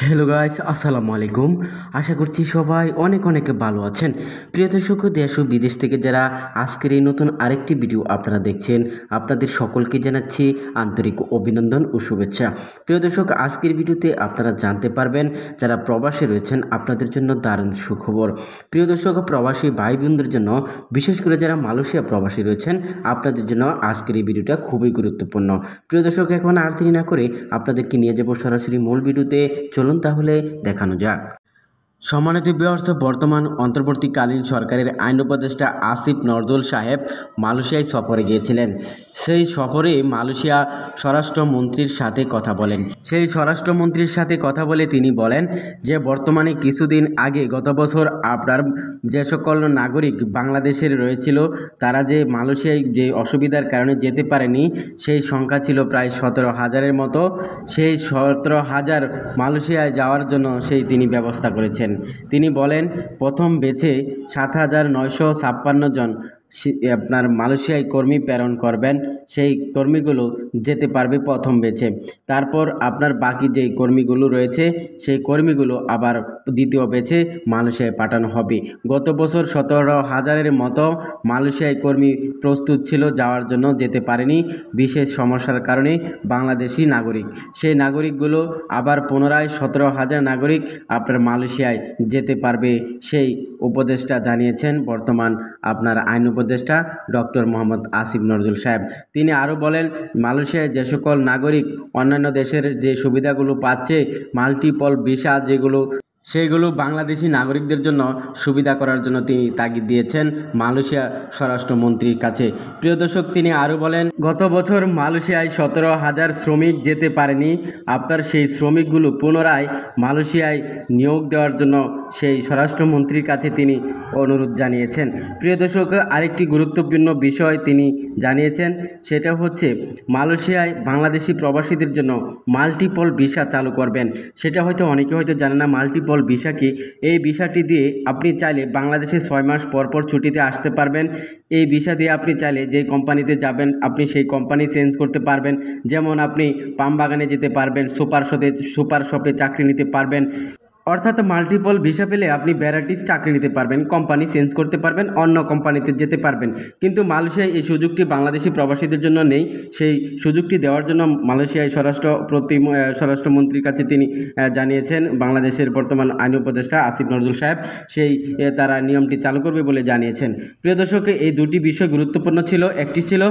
Hello guys, আসসালামু আলাইকুম। আশা করছি সবাই অনেক অনেক ভালো আছেন। প্রিয় দর্শক, দেশ ও বিদেশ থেকে যারা আজকের এই নতুন আরেকটি ভিডিও আপনারা দেখছেন, আপনাদের সকলকে জানাচ্ছি আন্তরিক অভিনন্দন ও শুভেচ্ছা। প্রিয় দর্শক, আজকের ভিডিওতে আপনারা জানতে পারবেন যারা প্রবাসে রয়েছেন আপনাদের জন্য দারুণ সুখবর। প্রিয় দর্শক, প্রবাসী ভাই বোনদের জন্য, বিশেষ করে যারা মালয়েশিয়া প্রবাসী রয়েছেন আপনাদের জন্য আজকের এই ভিডিওটা খুবই গুরুত্বপূর্ণ। প্রিয় দর্শক, এখন আর দেরি না করে আপনাদেরকে নিয়ে যাব সরাসরি মূল ভিডিওতে। চলুন তাহলে দেখানো যাক। সম্মানিত ভিউয়ার্স, বর্তমান অন্তর্বর্তীকালীন সরকারের আইন উপদেষ্টা আসিফ নজরুল সাহেব মালয়েশিয়ায় সফরে গিয়েছিলেন। সেই সফরে মালয়েশিয়া স্বরাষ্ট্রমন্ত্রীর সাথে কথা বলেন। সেই স্বরাষ্ট্রমন্ত্রীর সাথে কথা বলে তিনি বলেন যে বর্তমানে কিছুদিন আগে গত বছর আপনার যে সকল নাগরিক বাংলাদেশের রয়েছিল তারা যে মালয়েশিয়ায় যে অসুবিধার কারণে যেতে পারেনি সেই সংখ্যা ছিল প্রায় 17,000-এর মতো। সেই 17,000 মালয়েশিয়ায় যাওয়ার জন্য তিনি ব্যবস্থা করেছেন। তিনি বলেন প্রথম ব্যাচে 7,956 জন আপনার মালয়েশিয়ায় কর্মী প্রেরণ করবেন। সেই কর্মীগুলো যেতে পারবে প্রথম ব্যাচে। তারপর আপনার বাকি যেই কর্মীগুলো রয়েছে সেই কর্মীগুলো আবার দ্বিতীয় ব্যাচে মালয়েশিয়ায় পাঠানো হবে। গত বছর 17,000-এর মতো মালয়েশিয়ায় কর্মী প্রস্তুত ছিল যাওয়ার জন্য, যেতে পারেনি বিশেষ সমস্যার কারণে বাংলাদেশি নাগরিক। সেই নাগরিকগুলো আবার পুনরায় 17,000 নাগরিক আপনার মালয়েশিয়ায় যেতে পারবে, সেই উপদেষ্টা জানিয়েছেন বর্তমান আপনার আইন উপদেষ্টা ডক্টর মোহাম্মদ আসিফ নজরুল সাহেব। তিনি আরও বলেন মালয়েশিয়ায় যে সকল নাগরিক অন্যান্য দেশের যে সুবিধাগুলো পাচ্ছে, মাল্টিপল ভিসা যেগুলো, সেইগুলো বাংলাদেশি নাগরিকদের জন্য সুবিধা করার জন্য তিনি তাগিদ দিয়েছেন মালয়েশিয়া স্বরাষ্ট্রমন্ত্রীর কাছে। প্রিয় দর্শক, তিনি আরও বলেন গত বছর মালয়েশিয়ায় 17,000 শ্রমিক যেতে পারেনি। আপনার সেই শ্রমিকগুলো পুনরায় মালয়েশিয়ায় নিয়োগ দেওয়ার জন্য সেই স্বরাষ্ট্রমন্ত্রীর কাছে তিনি অনুরোধ জানিয়েছেন। প্রিয় দর্শক, আরেকটি গুরুত্বপূর্ণ বিষয় তিনি জানিয়েছেন, সেটা হচ্ছে মালয়েশিয়ায় বাংলাদেশি প্রবাসীদের জন্য মাল্টিপল ভিসা চালু করবেন। সেটা অনেকে হয়তো জানে না মাল্টিপল ভিসা কি। এই ভিসাটি দিয়ে আপনি চাইলে বাংলাদেশে 6 মাস পর পর ছুটিতে আসতে পারবেন। এই ভিসা দিয়ে আপনি চাইলে যে কোম্পানিতে যাবেন আপনি সেই কোম্পানি চেঞ্জ করতে পারবেন। যেমন আপনি পাম বাগানে যেতে পারবেন, সুপার শপে চাকরি নিতে পারবেন। অর্থাৎ মাল্টিপল ভিসা পেলে আপনি ভ্যারাইটিস চাকরি নিতে পারবেন, কোম্পানি চেঞ্জ করতে পারবেন, অন্য কোম্পানিতে যেতে পারবেন। কিন্তু মালয়েশিয়ায় এই সুযোগটি বাংলাদেশি প্রবাসীদের জন্য নেই। সেই সুযোগটি দেওয়ার জন্য মালয়েশিয়ায় স্বরাষ্ট্রমন্ত্রীর কাছে তিনি জানিয়েছেন বাংলাদেশের বর্তমান আইন উপদেষ্টা আসিফ নজরুল সাহেব তারা নিয়মটি চালু করবে বলে জানিয়েছেন। প্রিয় দর্শক, এই দুটি বিষয় গুরুত্বপূর্ণ ছিল। একটি ছিল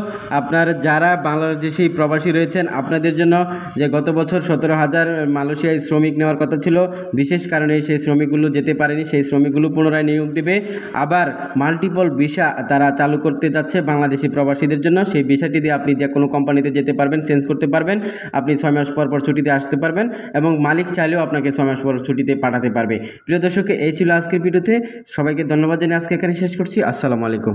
আপনার যারা বাংলাদেশি প্রবাসী রয়েছেন আপনাদের জন্য, যে গত বছর 17,000 মালয়েশিয়ায় শ্রমিক নেওয়ার কথা ছিল, বিশেষ কারণে সেই শ্রমিকগুলো যেতে পারেনি, সেই শ্রমিকগুলো পুনরায় নিয়োগ দেবে। আবার মাল্টিপল ভিসা তারা চালু করতে যাচ্ছে বাংলাদেশি প্রবাসীদের জন্য। সেই ভিসাটি দিয়ে আপনি যে কোনো কোম্পানিতে যেতে পারবেন, চেঞ্জ করতে পারবেন, আপনি 6 মাস পর পর ছুটিতে আসতে পারবেন এবং মালিক চাইলেও আপনাকে 6 মাস পর ছুটিতে পাঠাতে পারবে। প্রিয় দর্শক, এই ছিল আজকের ভিডিওতে। সবাইকে ধন্যবাদ জানিয়ে আজকে এখানে শেষ করছি। আসসালামু আলাইকুম।